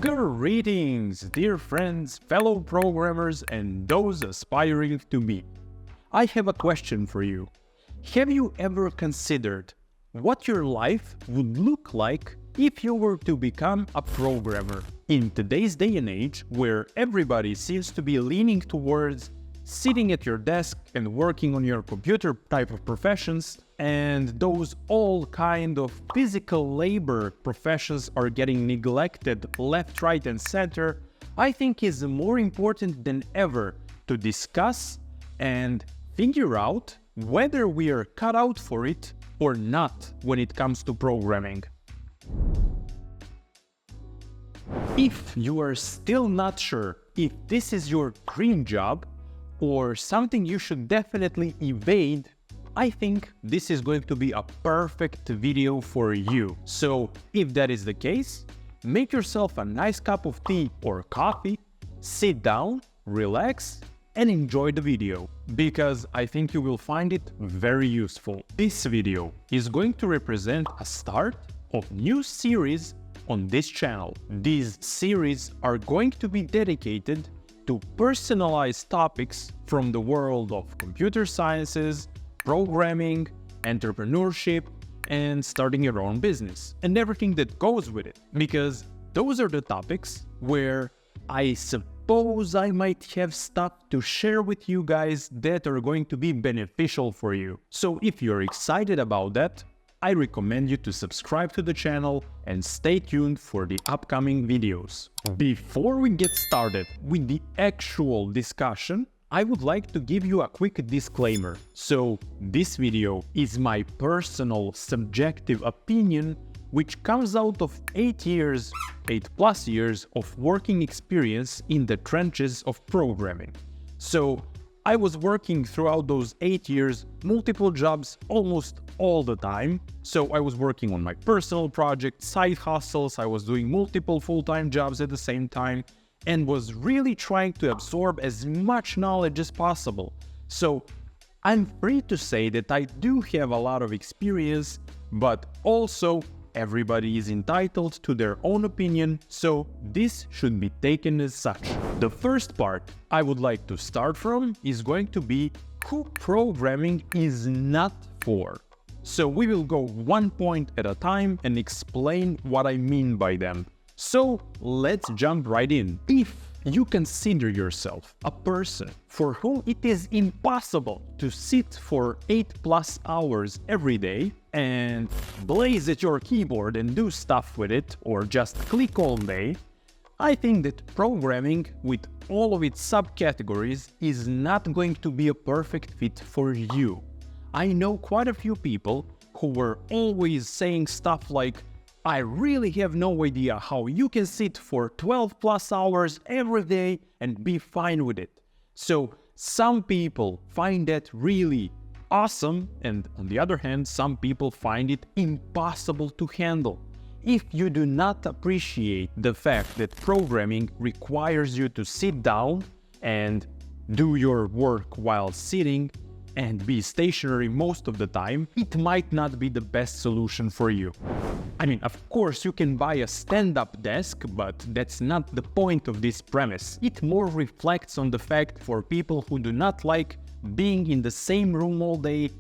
Greetings, dear friends, fellow programmers, and those aspiring to be. I have a question for you. Have you ever considered what your life would look like if you were to become a programmer? In today's day and age, where everybody seems to be leaning towards sitting at your desk and working on your computer type of professions, and those all kind of physical labor professions are getting neglected left, right, and center, I think it's more important than ever to discuss and figure out whether we are cut out for it or not when it comes to programming. If you are still not sure if this is your dream job or something you should definitely evade, I think this is going to be a perfect video for you. So if that is the case, make yourself a nice cup of tea or coffee, sit down, relax, and enjoy the video, because I think you will find it very useful. This video is going to represent a start of new series on this channel. These series are going to be dedicated to personalized topics from the world of computer sciences, programming, entrepreneurship, and starting your own business, and everything that goes with it. Because those are the topics where I suppose I might have stuff to share with you guys that are going to be beneficial for you. So if you're excited about that, I recommend you to subscribe to the channel and stay tuned for the upcoming videos. Before we get started with the actual discussion, I would like to give you a quick disclaimer. So this video is my personal subjective opinion, which comes out of 8 plus years of working experience in the trenches of programming. So I was working throughout those 8 years, multiple jobs almost all the time. So I was working on my personal project, side hustles, I was doing multiple full-time jobs at the same time, and was really trying to absorb as much knowledge as possible. So I'm free to say that I do have a lot of experience, but also everybody is entitled to their own opinion, so this should be taken as such. The first part I would like to start from is going to be who programming is not for. So we will go one point at a time and explain what I mean by them. So let's jump right in. If you consider yourself a person for whom it is impossible to sit for 8+ hours every day and blaze at your keyboard and do stuff with it, or just click all day, I think that programming with all of its subcategories is not going to be a perfect fit for you. I know quite a few people who were always saying stuff like, I really have no idea how you can sit for 12+ hours every day and be fine with it. So some people find that really awesome, and on the other hand, some people find it impossible to handle. If you do not appreciate the fact that programming requires you to sit down and do your work while sitting and be stationary most of the time, it might not be the best solution for you. I mean, of course, you can buy a stand-up desk, but that's not the point of this premise. It more reflects on the fact for people who do not like being in the same room all day,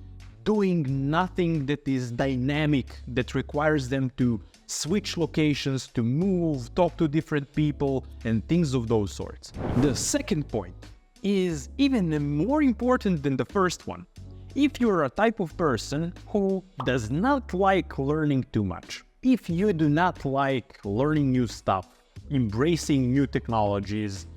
doing nothing that is dynamic, that requires them to switch locations, to move, talk to different people, and things of those sorts. The second point is even more important than the first one. If you're a type of person who does not like learning too much, if you do not like learning new stuff, embracing new technologies,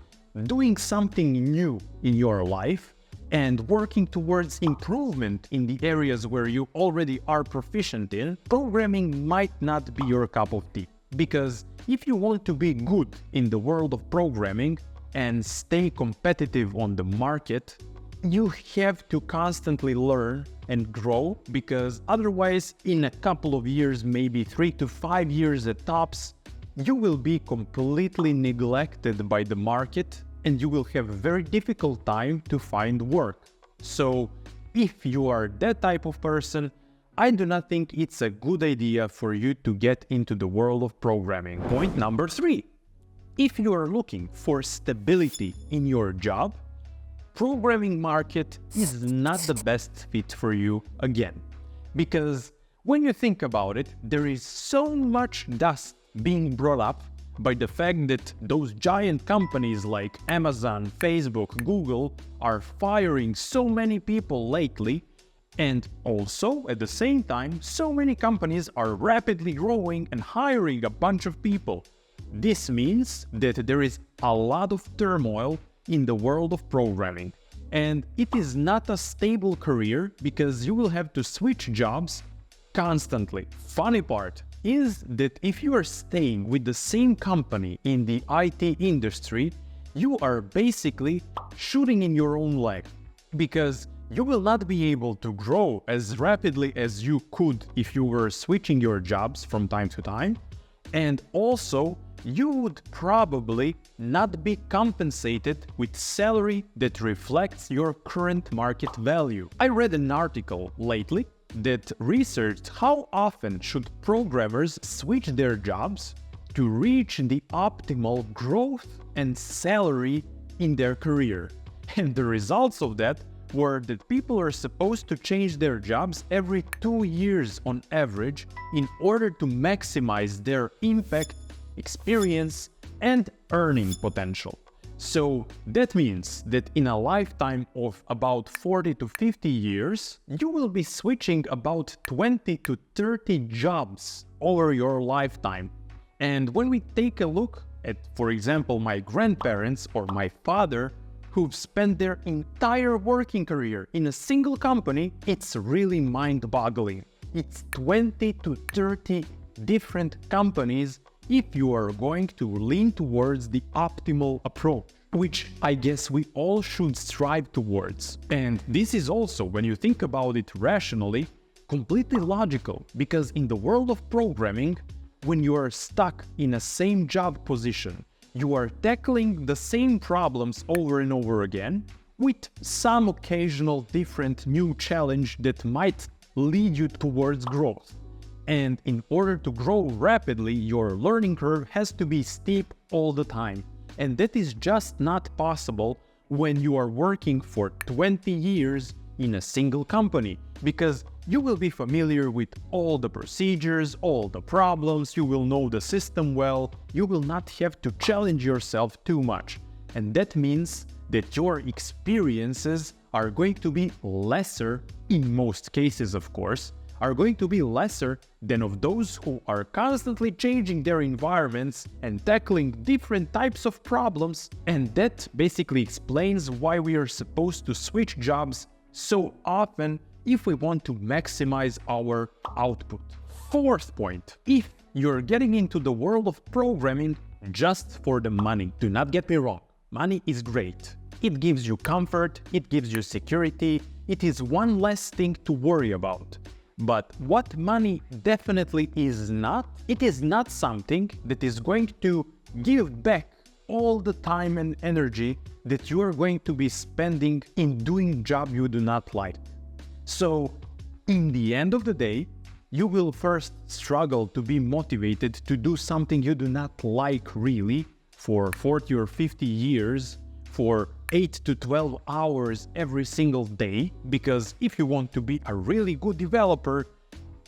doing something new in your life, and working towards improvement in the areas where you already are proficient in, programming might not be your cup of tea. Because if you want to be good in the world of programming and stay competitive on the market, you have to constantly learn and grow, because otherwise in a couple of years, maybe 3 to 5 years at tops, you will be completely neglected by the market and you will have a very difficult time to find work. So if you are that type of person, I do not think it's a good idea for you to get into the world of programming. Point number 3. if you are looking for stability in your job, programming market is not the best fit for you again. Because when you think about it, there is so much dust being brought up by the fact that those giant companies like Amazon, Facebook, Google are firing so many people lately, and also at the same time, so many companies are rapidly growing and hiring a bunch of people. This means that there is a lot of turmoil in the world of programming, and it is not a stable career because you will have to switch jobs constantly. Funny part is that if you are staying with the same company in the IT industry, you are basically shooting in your own leg, because you will not be able to grow as rapidly as you could if you were switching your jobs from time to time, and also you would probably not be compensated with salary that reflects your current market value. I read an article lately that researched how often should programmers switch their jobs to reach the optimal growth and salary in their career. And the results of that were that people are supposed to change their jobs every 2 years on average in order to maximize their impact, experience, and earning potential. So that means that in a lifetime of about 40 to 50 years, you will be switching about 20 to 30 jobs over your lifetime. And when we take a look at, for example, my grandparents or my father, who've spent their entire working career in a single company, it's really mind-boggling. It's 20 to 30 different companies if you are going to lean towards the optimal approach, which I guess we all should strive towards. And this is also, when you think about it rationally, completely logical, because in the world of programming, when you are stuck in a same job position, you are tackling the same problems over and over again, with some occasional different new challenge that might lead you towards growth. And in order to grow rapidly, your learning curve has to be steep all the time. And that is just not possible when you are working for 20 years in a single company, because you will be familiar with all the procedures, all the problems, you will know the system well, you will not have to challenge yourself too much. And that means that your experiences are going to be lesser, in most cases of course, are going to be lesser than of those who are constantly changing their environments and tackling different types of problems. And that basically explains why we are supposed to switch jobs so often if we want to maximize our output. Fourth point, if you're getting into the world of programming just for the money, do not get me wrong, money is great. It gives you comfort, it gives you security, it is one less thing to worry about. But what money definitely is not, it is not something that is going to give back all the time and energy that you are going to be spending in doing job you do not like. So, in the end of the day, you will first struggle to be motivated to do something you do not like really for 40 or 50 years, for 8 to 12 hours every single day, because if you want to be a really good developer,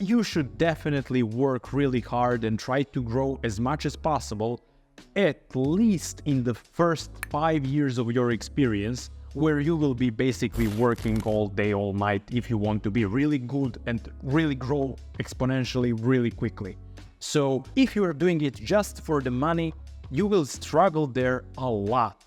you should definitely work really hard and try to grow as much as possible, at least in the first 5 years of your experience, where you will be basically working all day, all night if you want to be really good and really grow exponentially really quickly. So if you are doing it just for the money, you will struggle there a lot.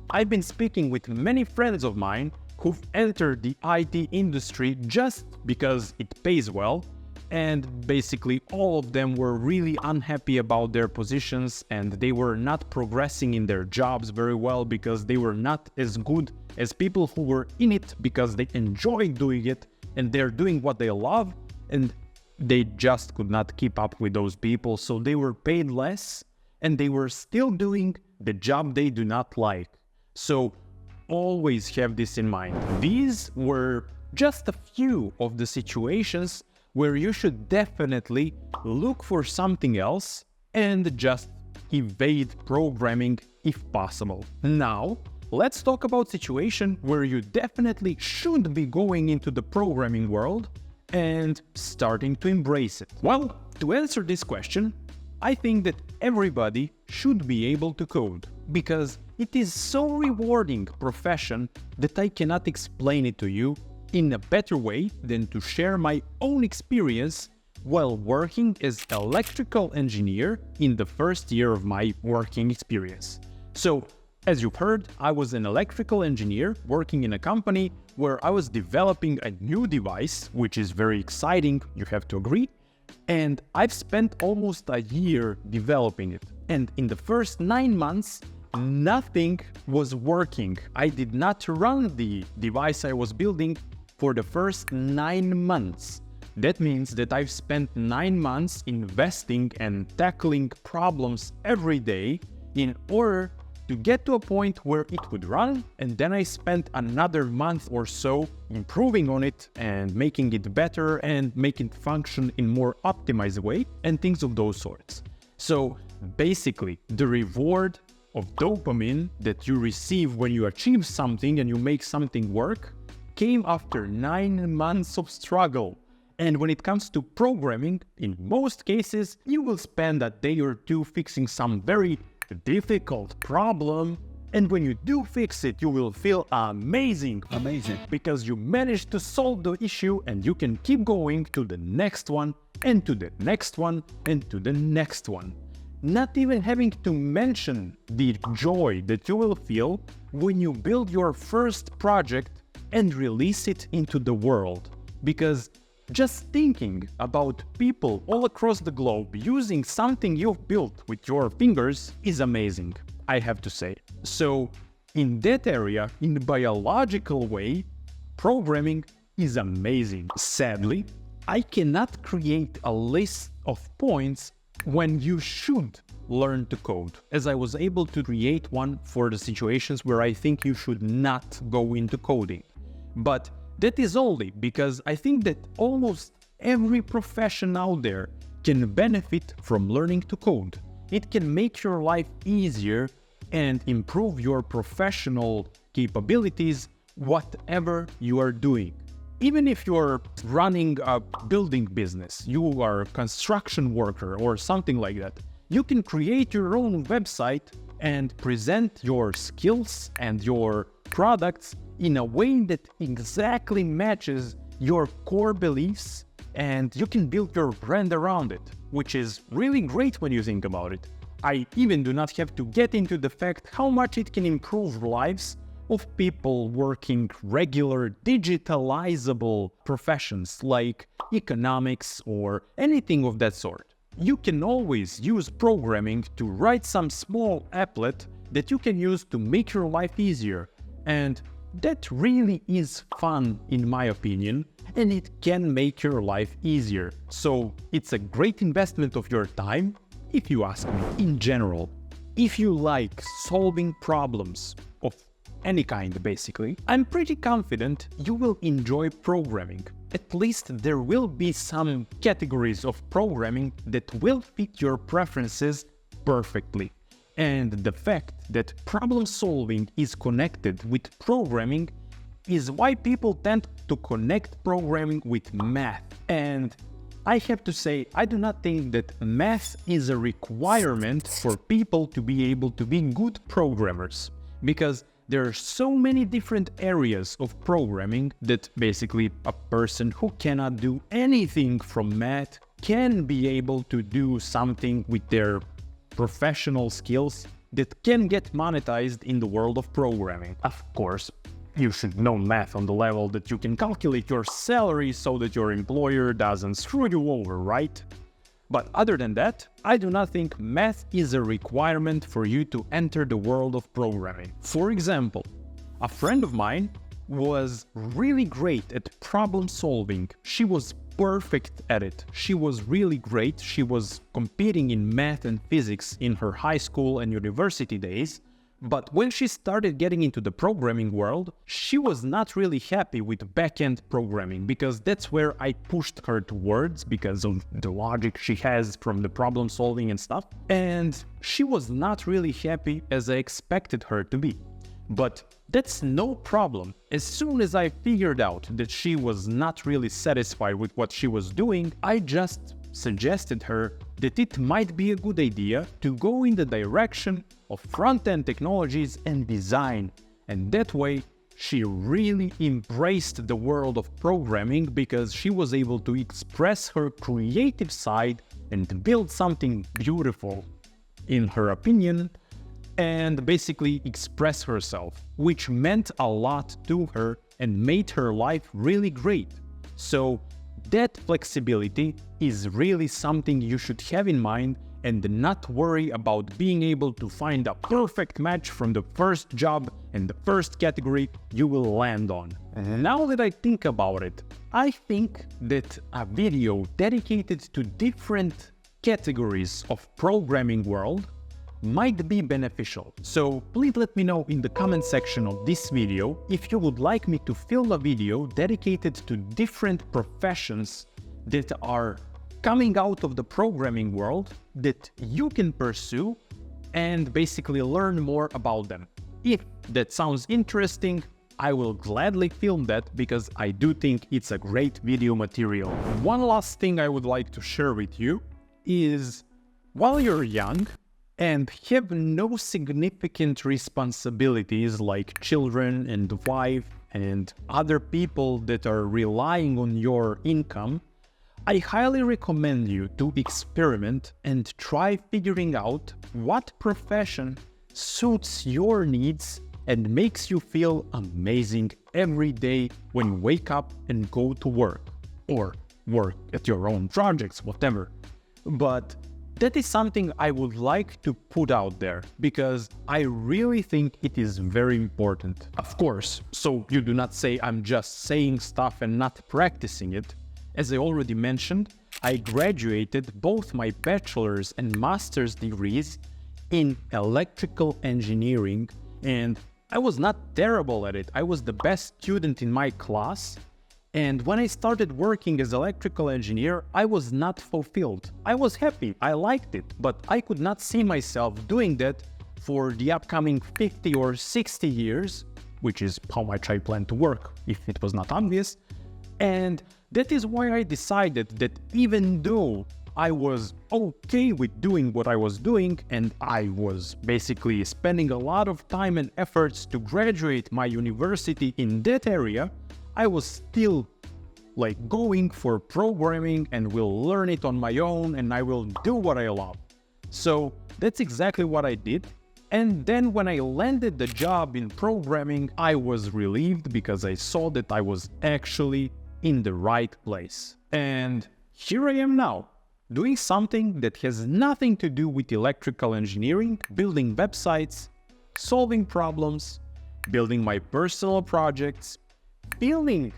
I've been speaking with many friends of mine who've entered the IT industry just because it pays well, and basically all of them were really unhappy about their positions and they were not progressing in their jobs very well because they were not as good as people who were in it because they enjoy doing it and they're doing what they love, and they just could not keep up with those people, so they were paid less and they were still doing the job they do not like. So always have this in mind. These were just a few of the situations where you should definitely look for something else and just evade programming if possible. Now, let's talk about situation where you definitely should be going into the programming world and starting to embrace it. Well, to answer this question, I think that everybody should be able to code, because it is so rewarding profession that I cannot explain it to you in a better way than to share my own experience while working as electrical engineer in the first year of my working experience. So, as you've heard, I was an electrical engineer working in a company where I was developing a new device, which is very exciting, you have to agree, and I've spent almost a year developing it. And in the first 9 months, nothing was working. I did not run the device I was building for the first 9 months. That means that I've spent 9 months investing and tackling problems every day in order to get to a point where it would run, and then I spent another month or so improving on it and making it better and making it function in more optimized way and things of those sorts. So basically, the reward of dopamine that you receive when you achieve something and you make something work came after 9 months of struggle. And when it comes to programming, in most cases, you will spend a day or two fixing some very difficult problem, and when you do fix it, you will feel amazing, because you managed to solve the issue, and you can keep going to the next one, and to the next one, and to the next one. Not even having to mention the joy that you will feel when you build your first project and release it into the world, because just thinking about people all across the globe using something you've built with your fingers is amazing, I have to say. So, in that area, in the biological way, programming is amazing. Sadly, I cannot create a list of points when you should learn to code, as I was able to create one for the situations where I think you should not go into coding. But that is only because I think that almost every profession out there can benefit from learning to code. It can make your life easier and improve your professional capabilities, whatever you are doing. Even if you're running a building business, you are a construction worker or something like that, you can create your own website and present your skills and your products in a way that exactly matches your core beliefs, and you can build your brand around it, which is really great when you think about it. I even do not have to get into the fact how much it can improve lives of people working regular digitalizable professions like economics or anything of that sort. You can always use programming to write some small applet that you can use to make your life easier, and that really is fun in my opinion, and it can make your life easier. So it's a great investment of your time, if you ask me. In general, if you like solving problems of any kind basically, I'm pretty confident you will enjoy programming. At least there will be some categories of programming that will fit your preferences perfectly. And the fact that problem solving is connected with programming is why people tend to connect programming with math. And I have to say, I do not think that math is a requirement for people to be able to be good programmers, because there are so many different areas of programming that basically a person who cannot do anything from math can be able to do something with their professional skills that can get monetized in the world of programming. Of course, you should know math on the level that you can calculate your salary so that your employer doesn't screw you over, right? But other than that, I do not think math is a requirement for you to enter the world of programming. For example, a friend of mine was really great at problem solving. She was perfect at it. She was really great. She was competing in math and physics in her high school and university days, But when she started getting into the programming world, she was not really happy with back-end programming because that's where I pushed her towards because of the logic she has from the problem solving and stuff. And she was not really happy as I expected her to be. But that's no problem. As soon as I figured out that she was not really satisfied with what she was doing, I just suggested her that it might be a good idea to go in the direction of front-end technologies and design. And that way, she really embraced the world of programming because she was able to express her creative side and build something beautiful, in her opinion, and basically express herself, which meant a lot to her and made her life really great. So that flexibility is really something you should have in mind and not worry about being able to find a perfect match from the first job and the first category you will land on. Now that I think about it, I think that a video dedicated to different categories of programming world might be beneficial. So please let me know in the comment section of this video if you would like me to film a video dedicated to different professions that are coming out of the programming world that you can pursue and basically learn more about them. If that sounds interesting, I will gladly film that because I do think it's a great video material. One last thing I would like to share with you is while you're young and have no significant responsibilities like children and wife and other people that are relying on your income, I highly recommend you to experiment and try figuring out what profession suits your needs and makes you feel amazing every day when you wake up and go to work or work at your own projects, whatever. But that is something I would like to put out there because I really think it is very important. Of course, so you do not say I'm just saying stuff and not practicing it. As I already mentioned, I graduated both my bachelor's and master's degrees in electrical engineering, and I was not terrible at it. I was the best student in my class. And when I started working as electrical engineer, I was not fulfilled. I was happy, I liked it, but I could not see myself doing that for the upcoming 50 or 60 years, which is how much I plan to work, if it was not obvious. And that is why I decided that even though I was okay with doing what I was doing, and I was basically spending a lot of time and efforts to graduate my university in that area, I was still going for programming and will learn it on my own and I will do what I love. So that's exactly what I did. And then when I landed the job in programming, I was relieved because I saw that I was actually in the right place. And here I am now, doing something that has nothing to do with electrical engineering, building websites, solving problems, building my personal projects, filming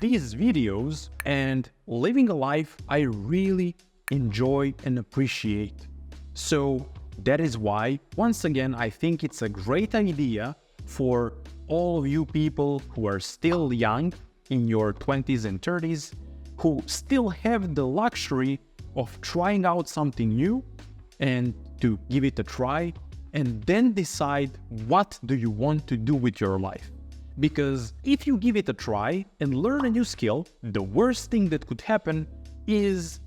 these videos, and living a life I really enjoy and appreciate. So that is why, once again, I think it's a great idea for all of you people who are still young, in your 20s and 30s, who still have the luxury of trying out something new and to give it a try, and then decide what do you want to do with your life. Because if you give it a try and learn a new skill, the worst thing that could happen is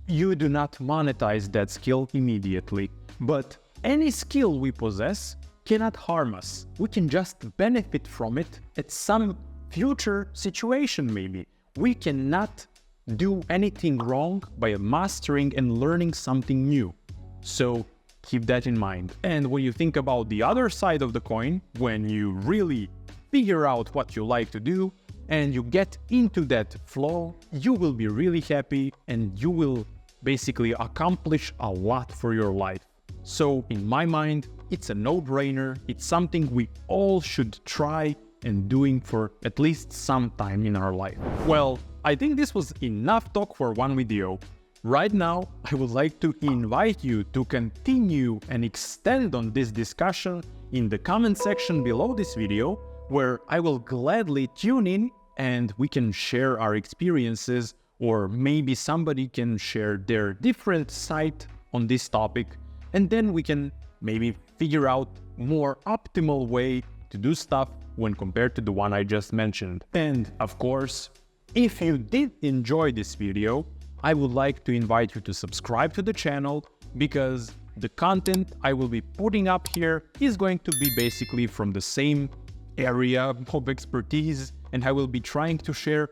you do not monetize that skill immediately. But any skill we possess cannot harm us. We can just benefit from it at some future situation maybe. We cannot do anything wrong by mastering and learning something new. So keep that in mind. And when you think about the other side of the coin, when you really figure out what you like to do and you get into that flow, you will be really happy and you will basically accomplish a lot for your life. So in my mind, it's a no-brainer. It's something we all should try and doing for at least some time in our life. Well, I think this was enough talk for one video. Right now, I would like to invite you to continue and extend on this discussion in the comment section below this video, where I will gladly tune in and we can share our experiences, or maybe somebody can share their different side on this topic, and then we can maybe figure out more optimal way to do stuff when compared to the one I just mentioned. And of course, if you did enjoy this video, I would like to invite you to subscribe to the channel, because the content I will be putting up here is going to be basically from the same area of expertise, and I will be trying to share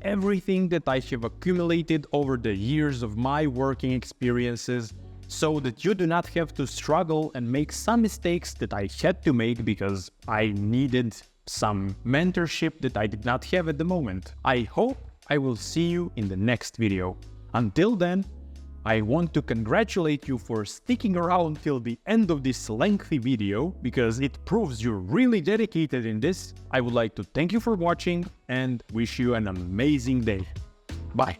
everything that I have accumulated over the years of my working experiences, so that you do not have to struggle and make some mistakes that I had to make because I needed some mentorship that I did not have at the moment. I hope I will see you in the next video. Until then, I want to congratulate you for sticking around till the end of this lengthy video, because it proves you're really dedicated in this. I would like to thank you for watching and wish you an amazing day. Bye.